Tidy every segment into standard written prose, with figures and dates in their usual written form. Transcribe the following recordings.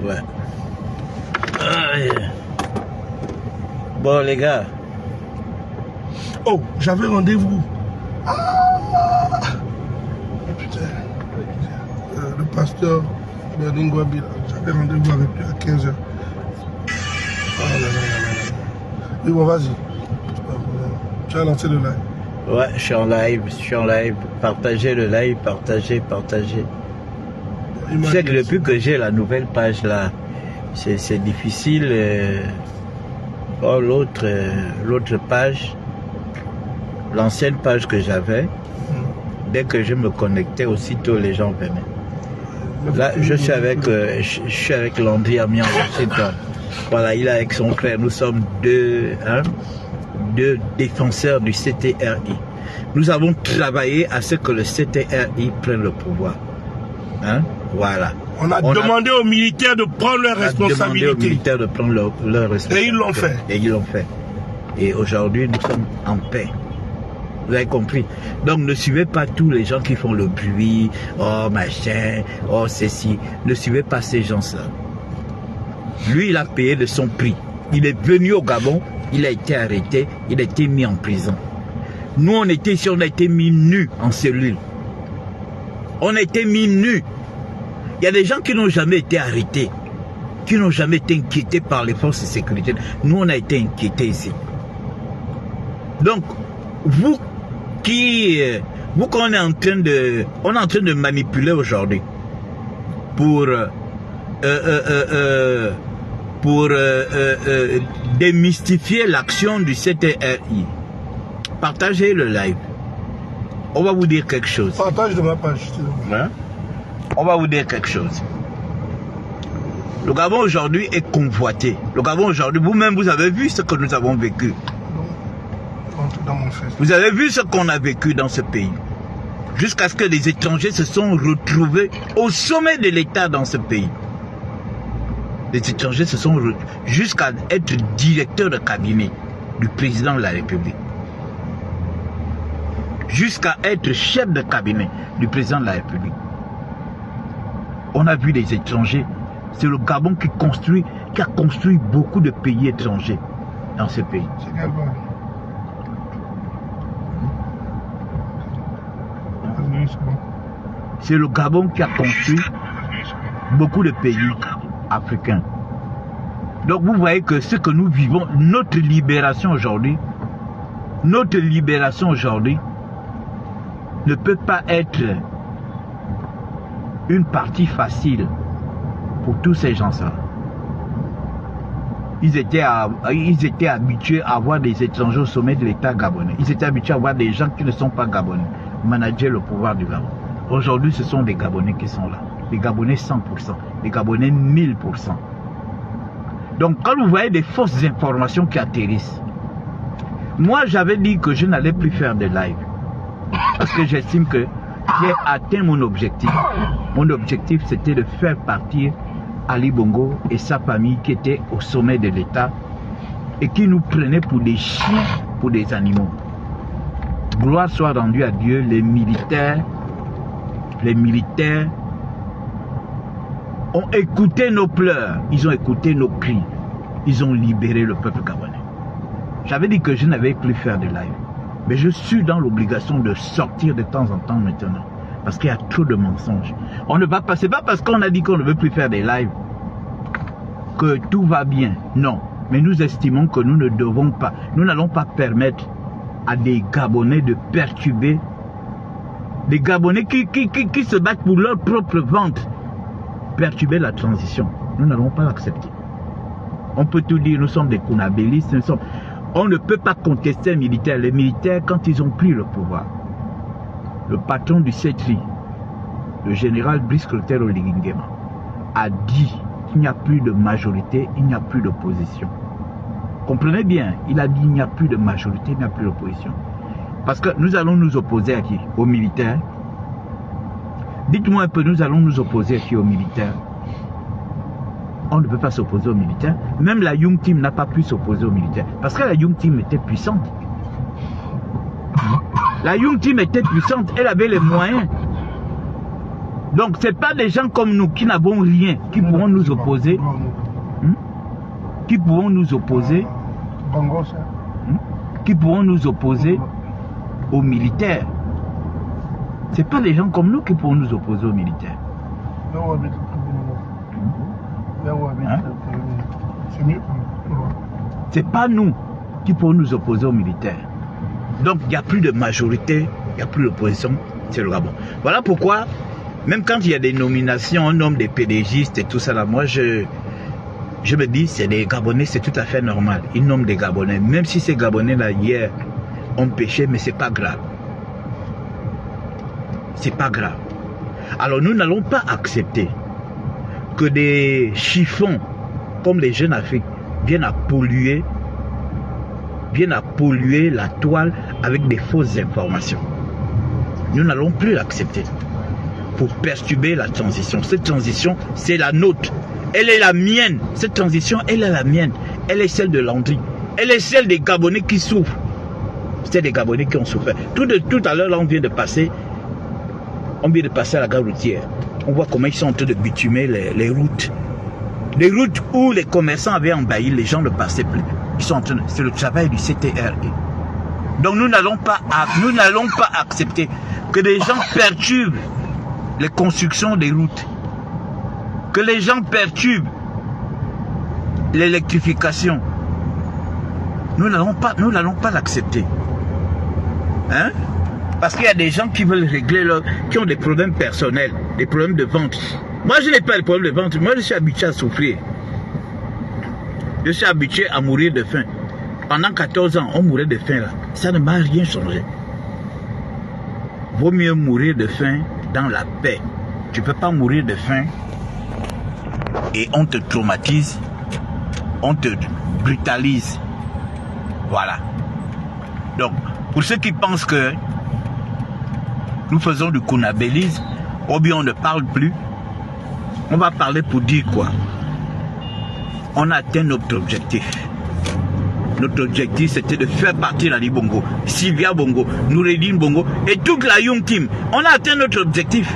Ouais. Bon, les gars. Oh, j'avais rendez-vous. Ah putain. Le pasteur Berningwabi, j'avais rendez-vous avec lui à 15h. Ah là là là là. Oui, bon, vas-y. Tu as lancé le live. Ouais, je suis en live. Partagez le live, partagez. Tu sais que depuis que j'ai la nouvelle page là, c'est difficile. Oh, l'autre page, l'ancienne page que j'avais, dès que je me connectais, aussitôt les gens venaient. Là, je suis avec Landry Amiens Washington. Voilà, il est avec son frère. Nous sommes deux défenseurs du CTRI. Nous avons travaillé à ce que le CTRI prenne le pouvoir. Hein? Voilà. On a demandé aux militaires de prendre leurs responsabilités. Demandé aux militaires de prendre leurs responsabilités. Et ils l'ont fait. Et ils l'ont fait. Et aujourd'hui, nous sommes en paix. Vous avez compris? Donc, ne suivez pas tous les gens qui font le bruit. Oh, machin. Oh, ceci. Ne suivez pas ces gens-là. Lui, il a payé de son prix. Il est venu au Gabon. Il a été arrêté. Il a été mis en prison. Nous, on était ici, on a été mis nus en cellule. On a été mis nus. Il y a des gens qui n'ont jamais été arrêtés, qui n'ont jamais été inquiétés par les forces de sécurité. Nous, on a été inquiétés ici. Donc, vous qu'on est en train de manipuler aujourd'hui pour démystifier l'action du CTRI, partagez le live. On va vous dire quelque chose. Partage de ma page. Hein? On va vous dire quelque chose. Le Gabon aujourd'hui est convoité. Le Gabon aujourd'hui, vous-même, vous avez vu ce que nous avons vécu. Vous avez vu ce qu'on a vécu dans ce pays. Jusqu'à ce que les étrangers se sont retrouvés au sommet de l'État dans ce pays. Les étrangers se sont retrouvés jusqu'à être directeur de cabinet du président de la République. Jusqu'à être chef de cabinet du président de la République. On a vu des étrangers. C'est le Gabon qui a construit beaucoup de pays étrangers dans ce pays. C'est Gabon. C'est le Gabon qui a construit beaucoup de pays africains. Donc vous voyez que ce que nous vivons, notre libération aujourd'hui ne peut pas être une partie facile pour tous ces gens-là. Ils étaient habitués à avoir des étrangers au sommet de l'État gabonais. Ils étaient habitués à avoir des gens qui ne sont pas gabonais manager le pouvoir du Gabon. Aujourd'hui, ce sont des Gabonais qui sont là. Des Gabonais 100%, des Gabonais 1000%. Donc, quand vous voyez des fausses informations qui atterrissent, moi, j'avais dit que je n'allais plus faire de live. Parce que j'estime que j'ai atteint mon objectif. Mon objectif, c'était de faire partir Ali Bongo et sa famille qui étaient au sommet de l'État et qui nous prenaient pour des chiens, pour des animaux. Gloire soit rendue à Dieu, les militaires ont écouté nos pleurs, ils ont écouté nos cris, ils ont libéré le peuple gabonais. J'avais dit que je n'avais plus faire de live, mais je suis dans l'obligation de sortir de temps en temps maintenant, parce qu'il y a trop de mensonges. On ne va pas, c'est pas parce qu'on a dit qu'on ne veut plus faire des lives que tout va bien, non. Mais nous estimons que nous ne devons pas, nous n'allons pas permettre à des Gabonais de perturber, des Gabonais qui se battent pour leur propre ventre, perturber la transition. Nous n'allons pas l'accepter. On peut tout dire, nous sommes des Kounabélistes, on ne peut pas contester les militaires. Les militaires, quand ils ont pris le pouvoir, le patron du CETRI, le général Brice Clotaire Oligingema, a dit qu'il n'y a plus de majorité, il n'y a plus d'opposition. Comprenez bien, il a dit qu'il n'y a plus de majorité, il n'y a plus d'opposition. Parce que nous allons nous opposer à qui? Aux militaires. Dites-moi un peu, nous allons nous opposer à qui? Aux militaires. On ne peut pas s'opposer aux militaires. Même la Young Team n'a pas pu s'opposer aux militaires. Parce que la Young Team était puissante. La Young Team était puissante, elle avait les moyens Donc, ce n'est pas des gens comme nous qui n'avons rien, qui pourront nous opposer. Qui pourront nous opposer. Qui pourront nous opposer aux militaires. Ce n'est pas des gens comme nous qui pourront nous opposer aux militaires. C'est mieux. C'est pas nous qui pourront nous opposer aux militaires. Donc il n'y a plus de majorité, il n'y a plus d'opposition, c'est le Gabon. Voilà pourquoi, même quand il y a des nominations, on nomme des PDGistes et tout ça là, moi je me dis, c'est des Gabonais, c'est tout à fait normal. Ils nomment des Gabonais, même si ces Gabonais là hier ont péché, mais c'est pas grave. C'est pas grave. Alors nous n'allons pas accepter que des chiffons comme les Jeunes Afrique viennent à polluer la toile avec des fausses informations. Nous n'allons plus l'accepter pour perturber la transition. Cette transition, c'est la nôtre. Elle est la mienne. Cette transition, elle est la mienne. Elle est celle de Landry. Elle est celle des Gabonais qui souffrent. C'est des Gabonais qui ont souffert. Tout à l'heure, là, on vient de passer à la gare routière. On voit comment ils sont en train de bitumer les routes. Les routes où les commerçants avaient envahi, les gens ne passaient plus. C'est le travail du CTRE. Donc nous n'allons pas accepter que des gens perturbent les constructions des routes. Que les gens perturbent l'électrification. Nous n'allons pas l'accepter. Hein? Parce qu'il y a des gens qui veulent régler qui ont des problèmes personnels, des problèmes de vente. Moi, je n'ai pas de problème de vente. Moi, je suis habitué à souffrir. Je suis habitué à mourir de faim. Pendant 14 ans, on mourait de faim là. Ça ne m'a rien changé. Vaut mieux mourir de faim dans la paix. Tu ne peux pas mourir de faim et on te traumatise, on te brutalise. Voilà. Donc, pour ceux qui pensent que nous faisons du kunabélisme, ou bien on ne parle plus, on va parler pour dire quoi? On a atteint notre objectif. Notre objectif, c'était de faire partir Ali Bongo, Sylvia Bongo, Noureddine Bongo et toute la Young Team. On a atteint notre objectif.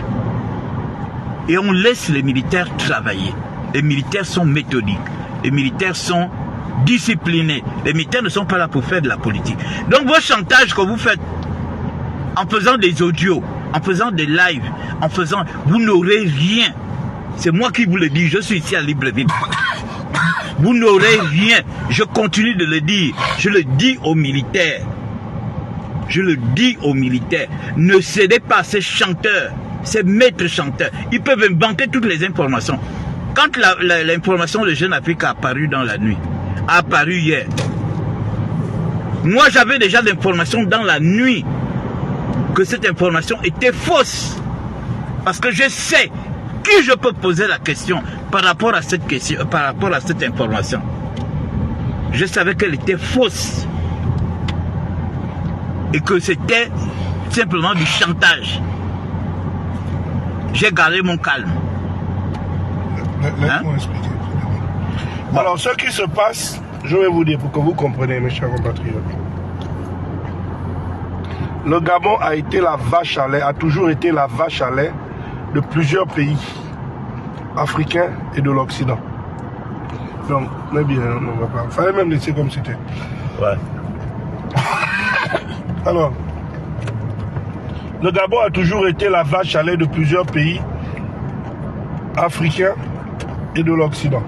Et on laisse les militaires travailler. Les militaires sont méthodiques. Les militaires sont disciplinés. Les militaires ne sont pas là pour faire de la politique. Donc vos chantages que vous faites en faisant des audios, en faisant des lives, vous n'aurez rien. C'est moi qui vous le dis, je suis ici à Libreville. Vous n'aurez rien. Je continue de le dire. Je le dis aux militaires. Je le dis aux militaires. Ne cédez pas à ces chanteurs, ces maîtres chanteurs. Ils peuvent inventer toutes les informations. Quand l'information de Jeune Afrique a apparu dans la nuit, a apparu hier, moi j'avais déjà l'information dans la nuit que cette information était fausse. Parce que je sais qui je peux poser la question par rapport à cette question, par rapport à cette information. Je savais qu'elle était fausse. Et que c'était simplement du chantage. J'ai gardé mon calme. Laisse-moi expliquer. Bon. Alors, ce qui se passe, je vais vous dire pour que vous compreniez, mes chers compatriotes. Le Gabon a été la vache à lait, a toujours été la vache à lait de plusieurs pays africains et de l'Occident. Donc, mais bien, on va pas. Il fallait même laisser comme c'était. Ouais. Alors, le Gabon a toujours été la vache à lait de plusieurs pays africains et de l'Occident.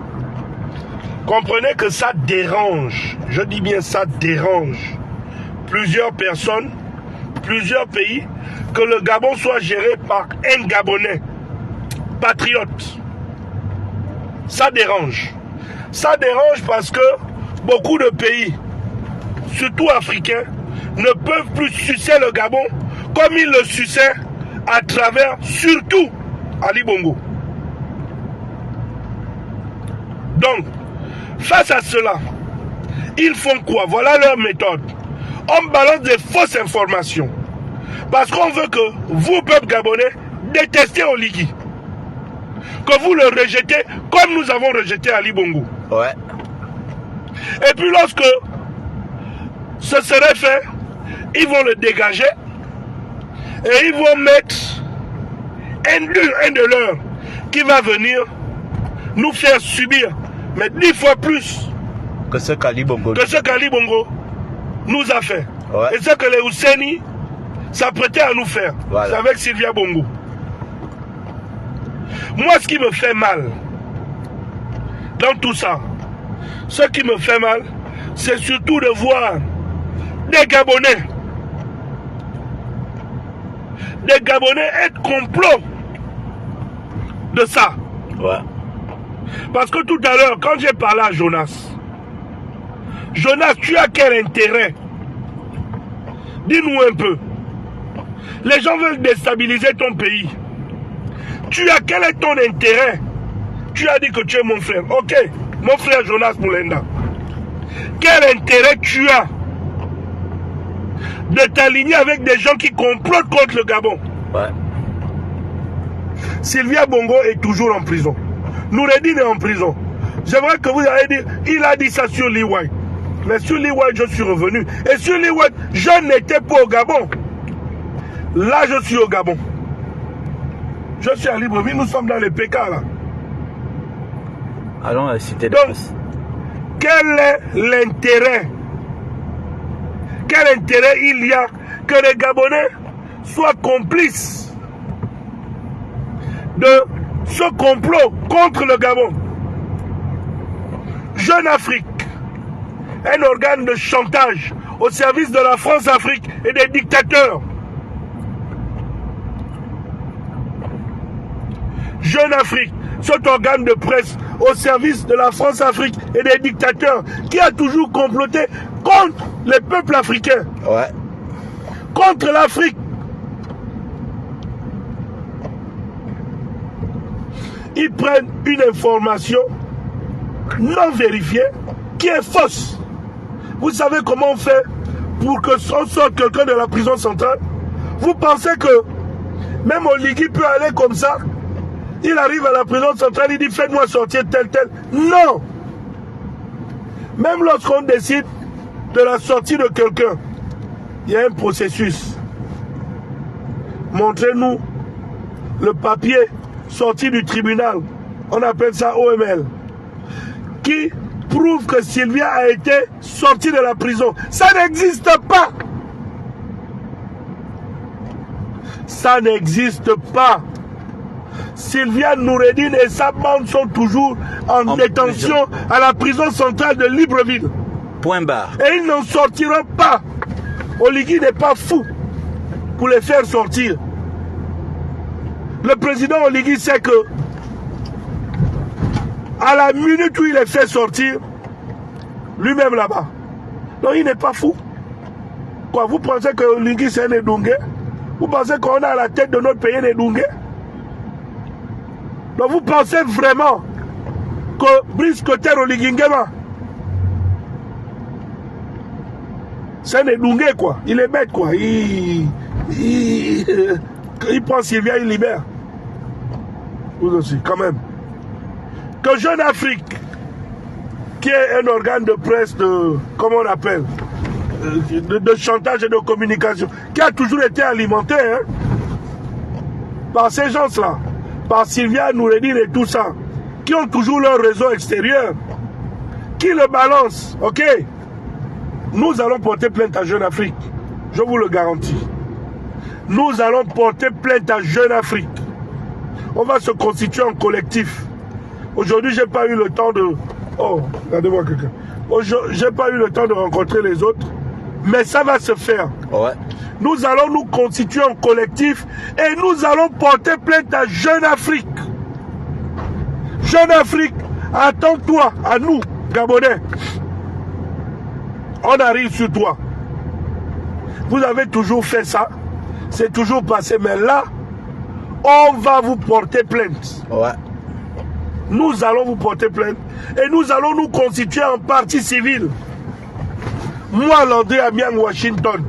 Comprenez que ça dérange, je dis bien ça dérange, plusieurs personnes, plusieurs pays, que le Gabon soit géré par un Gabonais patriote. Ça dérange. Ça dérange parce que beaucoup de pays, surtout africains, ne peuvent plus sucer le Gabon comme ils le suçaient à travers, surtout, Ali Bongo. Donc, face à cela, ils font quoi? Voilà leur méthode. On balance des fausses informations. Parce qu'on veut que vous, peuple gabonais, détestez Oligui. Que vous le rejetez comme nous avons rejeté Ali Bongo. Ouais. Et puis lorsque ce serait fait, ils vont le dégager et ils vont mettre un de leurs qui va venir nous faire subir, mais 10 fois plus que ce qu'Ali Bongo nous a fait. Ouais. Et ce que les Ousseini s'apprêtaient à nous faire. Voilà. C'est avec Sylvia Bongo. Moi, ce qui me fait mal dans tout ça, ce qui me fait mal, c'est surtout de voir des Gabonais être complot de ça. Ouais. Parce que tout à l'heure, quand j'ai parlé à Jonas, tu as quel intérêt? Dis-nous un peu. Les gens veulent déstabiliser ton pays. Quel est ton intérêt? Tu as dit que tu es mon frère. Ok, mon frère Jonas Moulenda. Quel intérêt tu as de t'aligner avec des gens qui complotent contre le Gabon? Ouais. Sylvia Bongo est toujours en prison. Noureddine est en prison. J'aimerais que vous ayez dit, il a dit ça sur Liwai. Mais sur Liwai, je suis revenu. Et sur Liwai, je n'étais pas au Gabon. Là, je suis au Gabon. Je suis à Libreville, nous sommes dans les PK là. Allons à la cité de Donc, presse. quel est l'intérêt? Quel intérêt il y a que les Gabonais soient complices de ce complot contre le Gabon? Jeune Afrique, un organe de chantage au service de la France-Afrique et des dictateurs. Jeune Afrique, cet organe de presse au service de la France-Afrique et des dictateurs qui a toujours comploté contre les peuples africains, Ouais. contre l'Afrique. Ils prennent une information non vérifiée qui est fausse. Vous savez comment on fait pour que on sorte quelqu'un de la prison centrale? Vous pensez que même Oligui peut aller comme ça? Il arrive à la prison centrale, il dit faites-moi sortir tel. Non! Même lorsqu'on décide de la sortie de quelqu'un, il y a un processus. Montrez-nous le papier sorti du tribunal, on appelle ça OML, qui prouve que Sylvia a été sortie de la prison. Ça n'existe pas! Ça n'existe pas! Sylvia Noureddine et sa bande sont toujours en détention à la prison centrale de Libreville. Point barre. Et ils n'en sortiront pas. Oligui n'est pas fou pour les faire sortir. Le président Oligui sait que à la minute où il les fait sortir, lui-même là-bas, non, il n'est pas fou. Quoi, vous pensez que Oligui c'est un Edungé? Vous pensez qu'on a à la tête de notre pays un Edungé? Donc vous pensez vraiment que Brice Kotter Oligui Nguema, c'est un Edungé quoi, il est bête quoi, il prend Sylvia, il libère. Vous aussi, quand même. Que Jeune Afrique, qui est un organe de presse de, comment on appelle, de chantage et de communication, qui a toujours été alimenté hein, par ces gens-là, par Sylvia Noureddine et tout ça, qui ont toujours leur réseau extérieur, qui le balance, ok? Nous allons porter plainte à Jeune Afrique, je vous le garantis. Nous allons porter plainte à Jeune Afrique. On va se constituer en collectif. Aujourd'hui, j'ai pas eu le temps de... Oh, regardez-moi quelqu'un. J'ai pas eu le temps de rencontrer les autres, mais ça va se faire. Ouais. Nous allons nous constituer en collectif et nous allons porter plainte à Jeune Afrique. Jeune Afrique, attends-toi à nous, Gabonais. On arrive sur toi. Vous avez toujours fait ça. C'est toujours passé. Mais là, on va vous porter plainte. Ouais. Nous allons vous porter plainte. Et nous allons nous constituer en partie civile. Moi, Landry Amiang, Washington,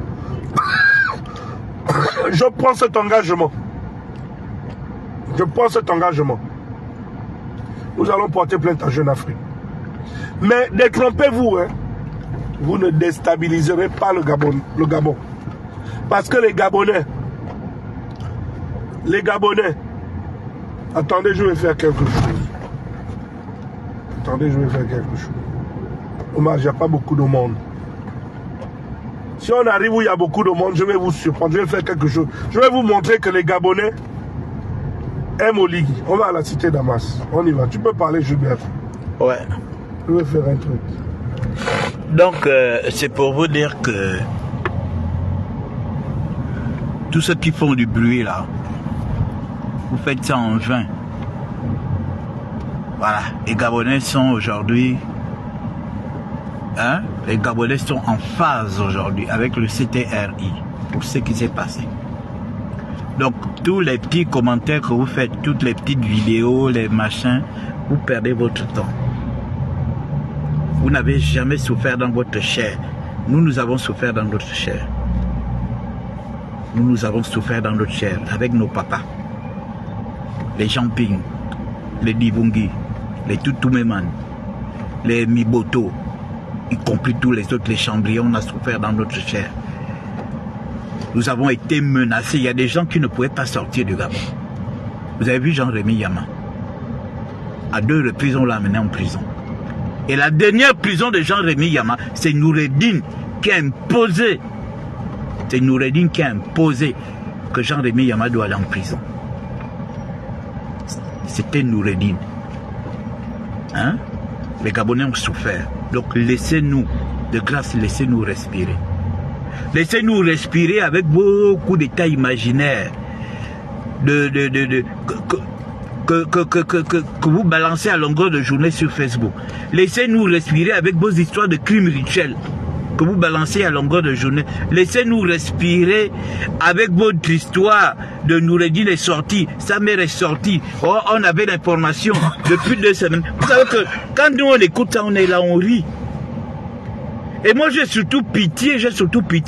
je prends cet engagement. Je prends cet engagement. Nous allons porter plainte à Jeune Afrique. Mais détrompez-vous, hein. Vous ne déstabiliserez pas le Gabon. Parce que les Gabonais, Attendez, je vais faire quelque chose. Attendez, je vais faire quelque chose. Omar, il n'y a pas beaucoup de monde. Si on arrive où il y a beaucoup de monde, je vais vous surprendre. Je vais faire quelque chose. Je vais vous montrer que les Gabonais aiment Oligui. On va à la cité Damas. On y va. Tu peux parler, Gilbert. Ouais. Je vais faire un truc. Donc, c'est pour vous dire que tous ceux qui font du bruit là, vous faites ça en vain. Voilà, les Gabonais sont aujourd'hui, les Gabonais sont en phase aujourd'hui avec le CTRI pour ce qui s'est passé. Donc, tous les petits commentaires que vous faites, toutes les petites vidéos, les machins, vous perdez votre temps. Vous n'avez jamais souffert dans votre chair. Nous avons souffert dans notre chair. Nous avons souffert dans notre chair avec nos papas. Les Jamping, les Divungi, les Tutumeman, les Miboto, y compris tous les autres, les Chambrions, on a souffert dans notre chair. Nous avons été menacés. Il y a des gens qui ne pouvaient pas sortir du Gabon. Vous avez vu Jean-Rémy Yama. À 2 reprises, on l'a amené en prison. Et la dernière prison de Jean-Rémy Yama, c'est Noureddine qui a imposé. C'est Noureddine qui a imposé que Jean-Rémy Yama doit aller en prison. C'était Noureddine. Hein? Les Gabonais ont souffert. Donc laissez-nous, de grâce, laissez-nous respirer. Laissez-nous respirer avec beaucoup d'états imaginaires que vous balancez à longueur de journée sur Facebook. Laissez-nous respirer avec vos histoires de crimes rituels que vous balancez à longueur de journée. Laissez-nous respirer avec votre histoire de Noureddine est sorti, sa mère est sortie. Oh, on avait l'information depuis 2 semaines. Vous savez que quand nous on écoute ça, on est là, on rit. Et moi j'ai surtout pitié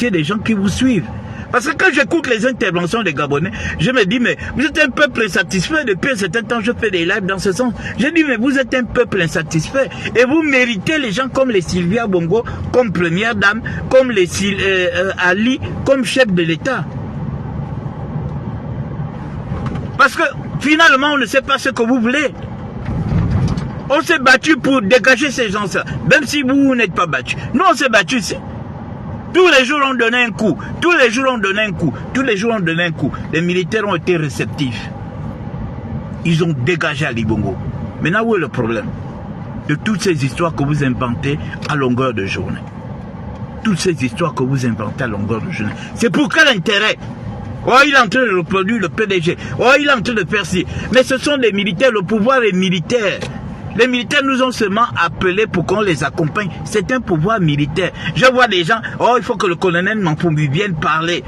des gens qui vous suivent. Parce que quand j'écoute les interventions des Gabonais, je me dis, mais vous êtes un peuple insatisfait. Depuis un certain temps, je fais des lives dans ce sens. Je dis, mais vous êtes un peuple insatisfait. Et vous méritez les gens comme les Sylvia Bongo, comme première dame, comme les Ali, comme chef de l'État. Parce que finalement, on ne sait pas ce que vous voulez. On s'est battu pour dégager ces gens-là. Même si vous n'êtes pas battus. Nous, on s'est battus ici. Tous les jours, on donnait un coup. Tous les jours, on donnait un coup. Tous les jours, on donnait un coup. Les militaires ont été réceptifs. Ils ont dégagé Ali Bongo. Maintenant, où est le problème? De toutes ces histoires que vous inventez à longueur de journée. Toutes ces histoires que vous inventez à longueur de journée. C'est pour quel intérêt? Oh, il est en train de reproduire le PDG. Oh, il est en train de faire ci. Mais ce sont des militaires. Le pouvoir est militaire. Les militaires nous ont seulement appelés pour qu'on les accompagne. C'est un pouvoir militaire. Je vois des gens, oh, il faut que le colonel Mampoumbi vienne parler.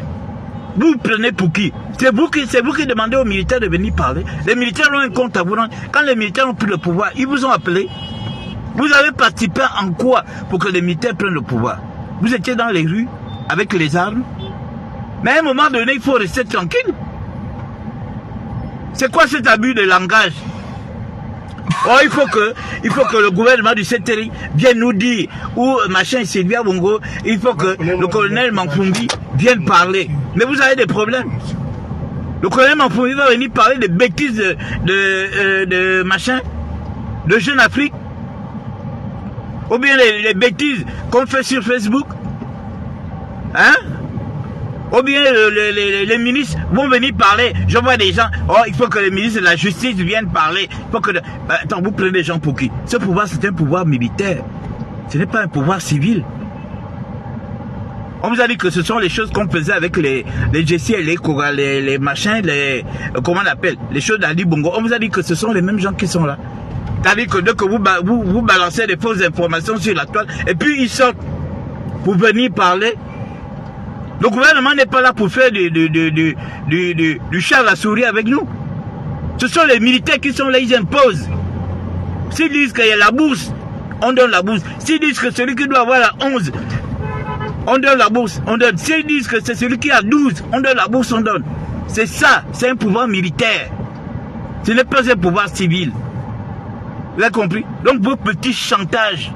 Vous prenez pour qui? C'est vous qui demandez aux militaires de venir parler. Les militaires ont un compte à vous rendre. Quand les militaires ont pris le pouvoir, ils vous ont appelé. Vous avez participé en quoi pour que les militaires prennent le pouvoir? Vous étiez dans les rues avec les armes. Mais à un moment donné, il faut rester tranquille. C'est quoi cet abus de langage? Oh, il faut que le gouvernement du CTRI vienne nous dire, ou machin Sylvia Bongo, il faut que le colonel Mampoumbi vienne parler. Mais vous avez des problèmes. Le colonel Mampoumbi va venir parler des bêtises de machin, de Jeune Afrique. Ou bien les bêtises qu'on fait sur Facebook. Hein? Ou bien les ministres vont venir parler. Je vois des gens, oh, il faut que les ministres de la justice viennent parler. Il faut que attends, vous prenez des gens pour qui? Ce pouvoir, c'est un pouvoir militaire. Ce n'est pas un pouvoir civil. On vous a dit que ce sont les choses qu'on faisait avec les Jessie, les machins, comment on appelle, les choses d'Ali Bongo. On vous a dit que ce sont les mêmes gens qui sont là. C'est-à-dire que dès que vous balancez des fausses informations sur la toile, et puis ils sortent pour venir parler. Le gouvernement n'est pas là pour faire du chat à la souris avec nous. Ce sont les militaires qui sont là, ils imposent. S'ils disent qu'il y a la bourse, on donne la bourse. S'ils disent que celui qui doit avoir la 11, on donne la bourse, on donne. S'ils disent que c'est celui qui a 12, on donne la bourse, on donne. C'est ça, c'est un pouvoir militaire. Ce n'est pas un pouvoir civil. Vous avez compris? Donc vos petits chantages,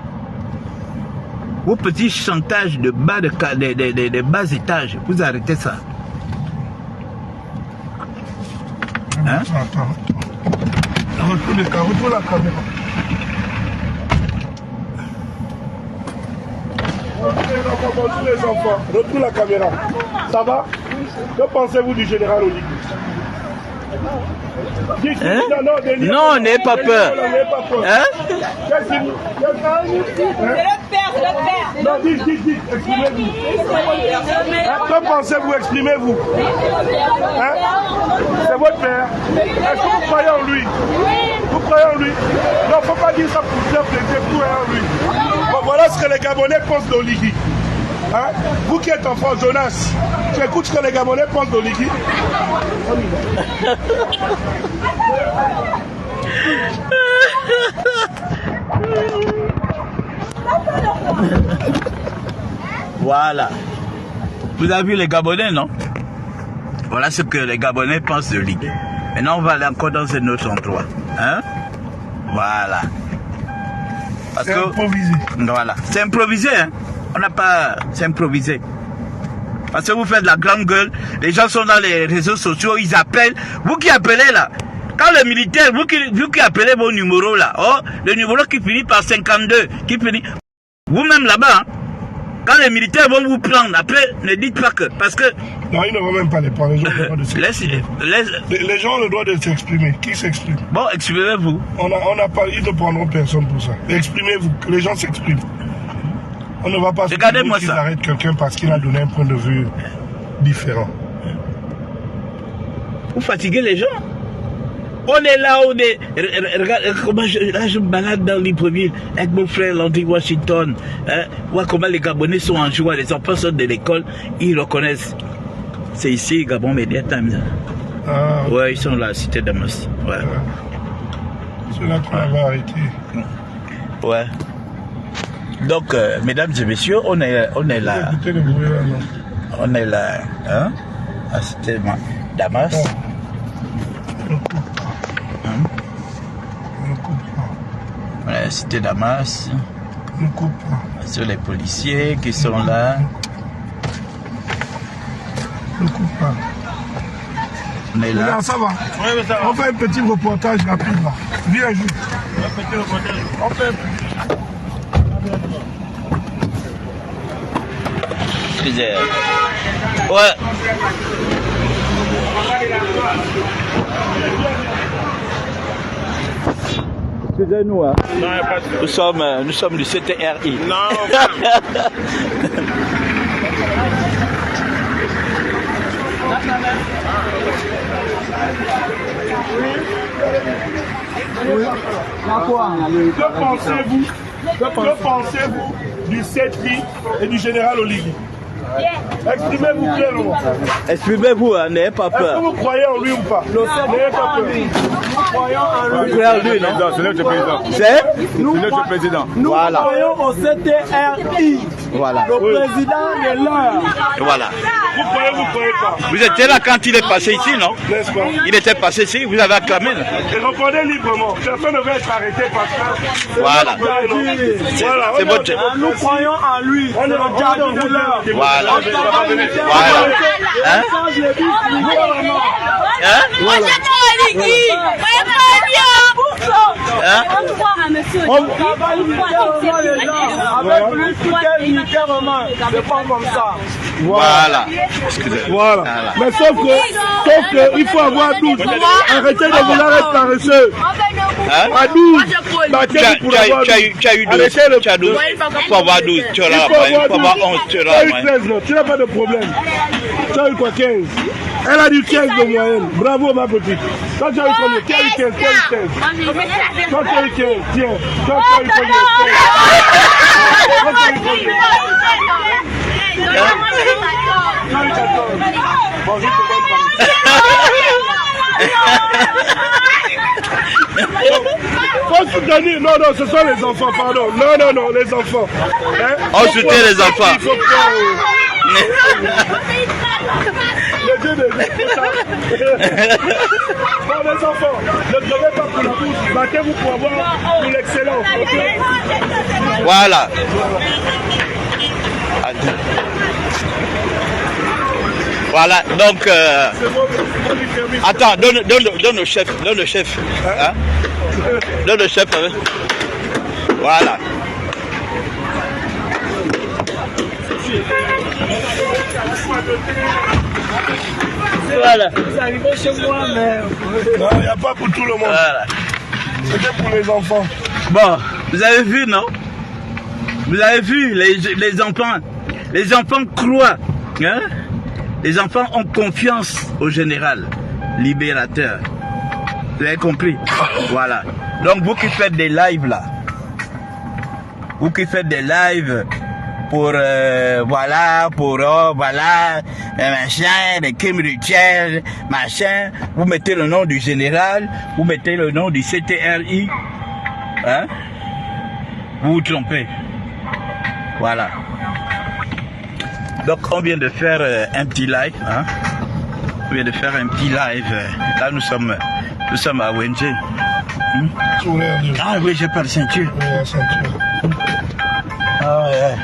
de bas de bas étages, vous arrêtez ça. Hein? Attends. Retourne la caméra. Bonjour les enfants, retourne la caméra. Ça va? Que pensez-vous du général Oligui? Hein? Non, n'ayez pas peur. Hein? C'est le père. Non, dites, exprimez-vous. Que pensez-vous? Exprimez-vous. Hein? C'est votre père. Est-ce que vous croyez en lui? Vous croyez en lui? Non, il ne faut pas dire ça pour faire plaisir, vous croyez en lui. Bon, voilà ce que les Gabonais pensent d'Oligui. Hein? Vous qui êtes enfant, Jonas, tu écoutes ce que les Gabonais pensent d'Oligui? Voilà. Vous avez vu les Gabonais, non? Voilà ce que les Gabonais pensent de Ligue. Maintenant, on va aller encore dans un autre endroit. Hein? Voilà. C'est improvisé. Voilà. C'est improvisé, hein? On n'a pas... C'est improvisé. Parce que vous faites de la grande gueule, les gens sont dans les réseaux sociaux, ils appellent. Vous qui appelez là, quand les militaires, vous qui appelez vos numéros là, oh, le numéro qui finit par 52, qui finit... Vous-même là-bas, hein, quand les militaires vont vous prendre, après, ne dites pas que... Parce que... Non, ils ne vont même pas les prendre, les gens ont le droit de s'exprimer. Les gens ont le droit de s'exprimer. Qui s'exprime? Bon, exprimez-vous. On n'a pas... Ils ne prendront personne pour ça. Exprimez-vous, que les gens s'expriment. On ne va pas qu'ils arrêtent quelqu'un parce qu'il a donné un point de vue différent. Vous fatiguez les gens. On est là, on est... Regarde comment je me balade dans Libreville avec mon frère Landry Washington. Hein, voir comment les Gabonais sont en joie, les enfants sortent de l'école, ils reconnaissent. C'est ici, Gabon Media Times. Ah. Ouais, ils sont là, Cité Damas. Ouais. C'est là qu'on va arrêter. Ouais. Donc, mesdames et messieurs, on est là. On est là, hein, à Cité Damas. Voilà, Cité Damas. Sur les policiers qui sont là. Ne coupe pas. On est là. Ça va. Ouais, ça va. On fait un petit reportage rapide là. Viens juste. Un petit reportage. On fait un petit. Excusez. Ouais. Excusez-nous, hein. Non, nous sommes du CTRI. Non. Que pensez-vous du CTRI et du général Oligui? Exprimez-vous clairement. Exprimez-vous, hein, n'ayez pas peur. Est-ce que vous croyez en lui ou pas? N'ayez pas peur. Nous croyons en lui. Vous croyez en lui, non? C'est notre président. C'est notre président. Nous croyons au CTRI. Voilà. Le président est là. Voilà. Vous croyez pas. Vous étiez là quand il est passé ici, non? N'est-ce pas? Il était passé ici, vous avez acclamé. Et répondez librement. Personne ne va être arrêté parce que... Voilà. Voilà. C'est votre... Nous croyons en lui. On est en garde de l'heure. Voilà. Voilà. Hein? Hein? Moi j'adore Oligui. Hein? On croit à monsieur On travaille avec lui militairement. C'est pas comme ça. Voilà. Excusez-moi. Voilà. Mais sauf que il faut avoir 12. Arrêtez de vouloir être paresseux. Hein? À 12. Battez-vous pour avoir 12. Tu as eu 12. Tu as 12. Il faut avoir 12. Tu auras pas. Il faut avoir 11. Tu auras eu 13, non. Tu n'as pas de problème. Tu as eu quoi, 15? Elle a du 15 de moyenne. Bravo, ma petite. Toi, tu as eu combien? Tu as eu 15. Tu as eu 15. Toi, tu as eu 15. Tiens. Toi, tu as eu combien? Toi, tu as eu combien? Faut soutenir. Non, ce sont les enfants, pardon. Non, les enfants. Hein? On soutient les enfants. Il faut pas... Pour les enfants, ne prenez pas pour la bouche. Battez-vous pour avoir pour l'excellence. Okay? Voilà. Voilà, donc... Attends, donne le chef. Hein? Le chef. Voilà. Voilà. Vous arrivez chez moi, mais... Non, il n'y a pas pour tout le monde. Voilà. C'était pour les enfants. Bon, vous avez vu, non? Vous avez vu les enfants. Les enfants croient. Hein? Les enfants ont confiance au général libérateur. Vous avez compris? Voilà. Donc vous qui faites des lives là, vous qui faites des lives pour voilà, machin, des crimes rituels, machin, vous mettez le nom du général, vous mettez le nom du CTRI, hein? Vous vous trompez. Voilà. Donc on vient de faire un petit live, hein? On vient de faire un petit live. Là nous sommes à Wenje. Ah oui, j'ai pas de ceinture. Oui, la ceinture. Ah ouais.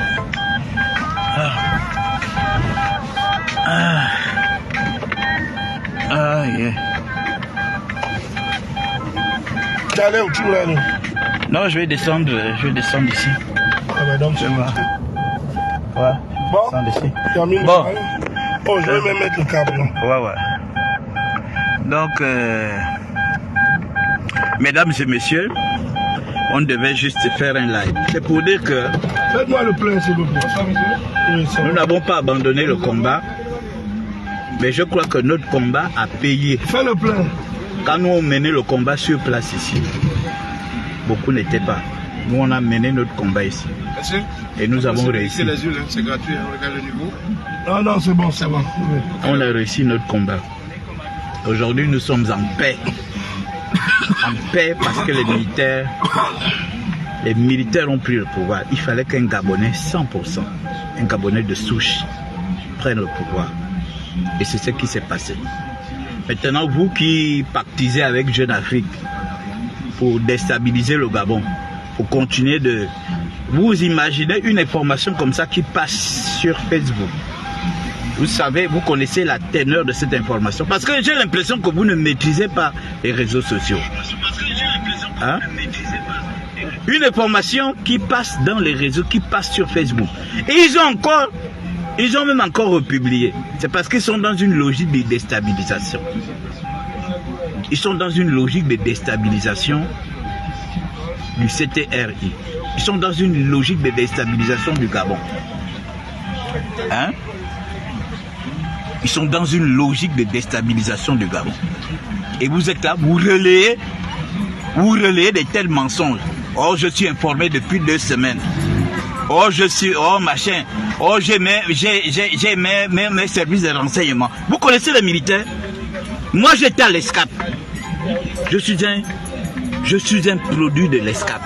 Ah yeah. Tu allais où tu voulais aller? Non, je vais descendre ici. Ah ben donc c'est bon. Ouais. Bon, Descendre ici. termine. Bon. Oh, je vais même mettre le câble. Ouais. Donc, mesdames et messieurs, on devait juste faire un live. C'est pour dire que Faites-moi le plein, s'il vous plaît. Oui, nous n'avons pas abandonné le combat, mais je crois que notre combat a payé. Fais le plein. Quand nous avons mené le combat sur place ici, beaucoup n'étaient pas. Nous, on a mené notre combat ici. Et nous avons réussi. C'est gratuit, regarde le niveau. Non, c'est bon, c'est bon. Oui. On a réussi notre combat. Aujourd'hui, nous sommes en paix. En paix parce que les militaires ont pris le pouvoir. Il fallait qu'un Gabonais 100%, un Gabonais de souche, prenne le pouvoir. Et c'est ce qui s'est passé. Maintenant, vous qui pactisez avec Jeune Afrique pour déstabiliser le Gabon, pour continuer de... Vous imaginez une information comme ça qui passe sur Facebook. Vous savez, vous connaissez la teneur de cette information. Parce que j'ai l'impression que vous ne maîtrisez pas les réseaux sociaux. Hein? Une information qui passe dans les réseaux, qui passe sur Facebook. Et ils ont même encore republié. C'est parce qu'ils sont dans une logique de déstabilisation. Ils sont dans une logique de déstabilisation du CTRI. Ils sont dans une logique de déstabilisation du Gabon. Hein? Ils sont dans une logique de déstabilisation du Gabon. Et vous êtes là, vous relayez de tels mensonges. Oh, je suis informé depuis 2 semaines. Oh, machin. Oh, j'ai mes services de renseignement. Vous connaissez les militaires? Moi, j'étais à l'ESCAP. Je suis un produit de l'ESCAP.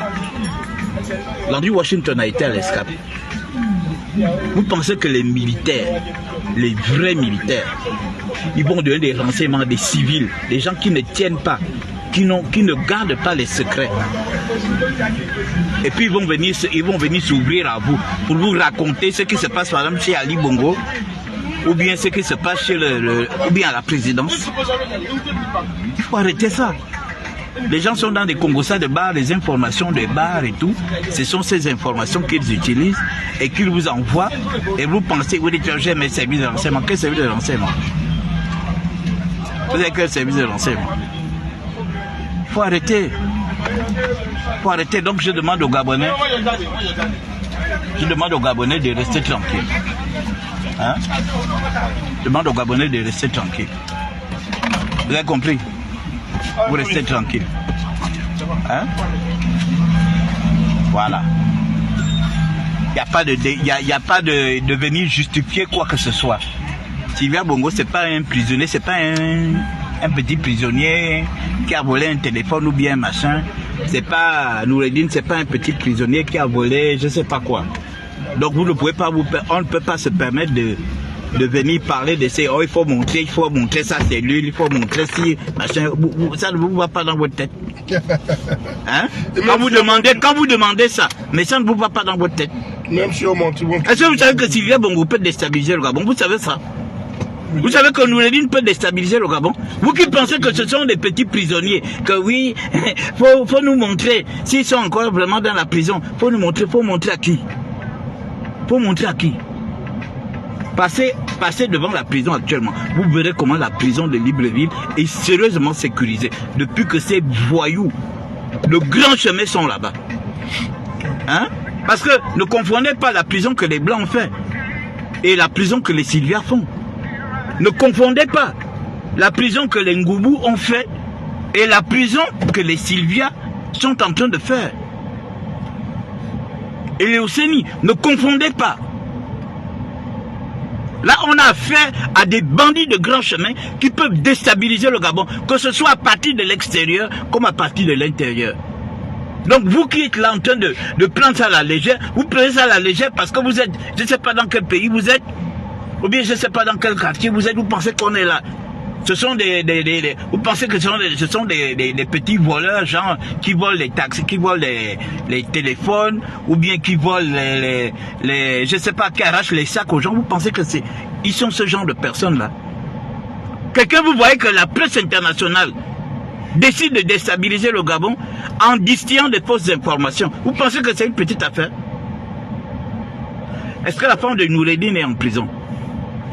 Landry Washington a été à l'ESCAP. Vous pensez que les militaires, les vrais militaires, ils vont donner des renseignements des civils, des gens qui ne tiennent pas, qui ne gardent pas les secrets. Et puis ils vont venir s'ouvrir à vous pour vous raconter ce qui se passe par exemple chez Ali Bongo, ou bien ce qui se passe chez ou bien à la présidence. Il faut arrêter ça. Les gens sont dans des Congossas de bars, des informations de bars et tout. Ce sont ces informations qu'ils utilisent et qu'ils vous envoient. Et vous pensez, vous dites, j'ai mes services de renseignement. Quel service de renseignement? Vous avez quel service de renseignement? Il faut arrêter. Il faut arrêter. Donc je demande aux Gabonais de rester tranquilles. Hein? Je demande aux Gabonais de rester tranquilles. Vous avez compris? Vous restez tranquille. Hein? Voilà. Il n'y a pas de venir justifier quoi que ce soit. Sylvia Bongo, c'est pas un prisonnier, c'est pas un petit prisonnier qui a volé un téléphone ou bien un machin. C'est pas Noureddine, c'est pas un petit prisonnier qui a volé je sais pas quoi. Donc vous ne pouvez pas on ne peut pas se permettre de venir parler de ces, oh, il faut montrer sa cellule, il faut montrer si, machin, ça ne vous va pas dans votre tête. Hein? Quand vous demandez ça, mais ça ne vous va pas dans votre tête. Même si on monte, est-ce que vous savez que Sylvia Bongo peut déstabiliser le Gabon? Vous savez ça? Vous savez que Noureddine peut déstabiliser le Gabon. Vous qui pensez que ce sont des petits prisonniers, que oui, faut nous montrer, s'ils sont encore vraiment dans la prison, faut montrer à qui? Faut montrer à qui? Passez devant la prison actuellement. Vous verrez comment la prison de Libreville est sérieusement sécurisée. Depuis que ces voyous, le grand chemin sont là-bas. Hein? Parce que ne confondez pas la prison que les Blancs ont fait et la prison que les Sylvia font. Ne confondez pas la prison que les Ngoubou ont fait et la prison que les Sylvia sont en train de faire. Et les Océnies, ne confondez pas. Là, on a affaire à des bandits de grand chemin qui peuvent déstabiliser le Gabon, que ce soit à partir de l'extérieur comme à partir de l'intérieur. Donc vous qui êtes là en train de prendre ça à la légère, vous prenez ça à la légère parce que vous êtes, je ne sais pas dans quel pays vous êtes, ou bien je ne sais pas dans quel quartier vous êtes, vous pensez qu'on est là. Ce sont vous pensez que ce sont des petits voleurs, genre, qui volent les taxis, qui volent les téléphones, ou bien qui volent je sais pas, qui arrachent les sacs aux gens. Vous pensez que ils sont ce genre de personnes-là. Quelqu'un, vous voyez que la presse internationale décide de déstabiliser le Gabon en distillant des fausses informations. Vous pensez que c'est une petite affaire? Est-ce que la femme de Noureddine est en prison?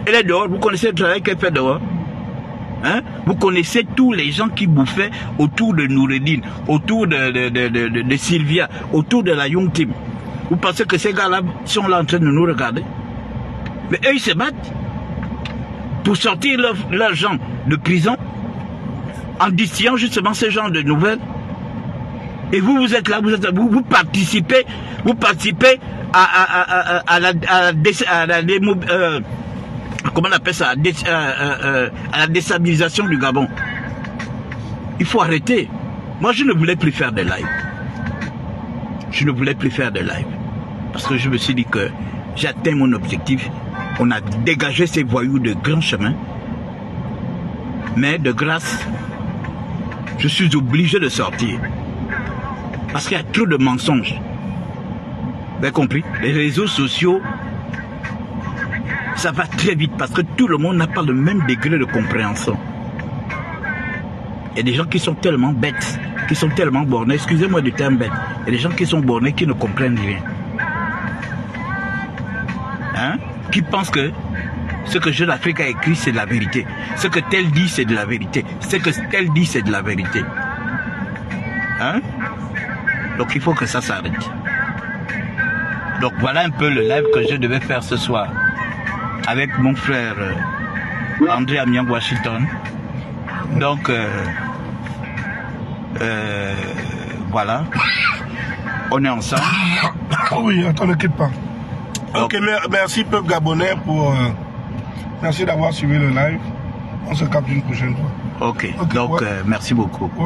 Elle est dehors, vous connaissez le travail qu'elle fait dehors? Hein? Vous connaissez tous les gens qui bouffaient autour de Noureddine, autour de Sylvia, autour de la Young Team. Vous pensez que ces gars-là sont là en train de nous regarder? Mais eux, ils se battent pour sortir leurs gens de prison en distillant justement ce genre de nouvelles. Et vous êtes là, vous participez à comment on appelle ça, à la déstabilisation du Gabon. Il faut arrêter. Moi, je ne voulais plus faire de live. Je ne voulais plus faire de live. Parce que je me suis dit que j'ai atteint mon objectif. On a dégagé ces voyous de grand chemin. Mais de grâce, je suis obligé de sortir. Parce qu'il y a trop de mensonges. Vous avez compris? Les réseaux sociaux, ça va très vite parce que tout le monde n'a pas le même degré de compréhension. Il y a des gens qui sont tellement bêtes, qui sont tellement bornés, excusez-moi du terme bête, il y a des gens qui sont bornés qui ne comprennent rien. Hein? Qui pensent que ce que Jeune Afrique a écrit, c'est de la vérité. Ce que tel dit, c'est de la vérité. Ce que tel dit, c'est de la vérité. Hein? Donc il faut que ça s'arrête. Donc voilà un peu le live que je devais faire ce soir avec mon frère André Amiang Washington. Donc voilà, on est ensemble. Oui, attends, ne quitte pas. Ok, merci peuple gabonais pour merci d'avoir suivi le live. On se capte une prochaine fois. Ok, donc ouais. merci beaucoup. Ouais.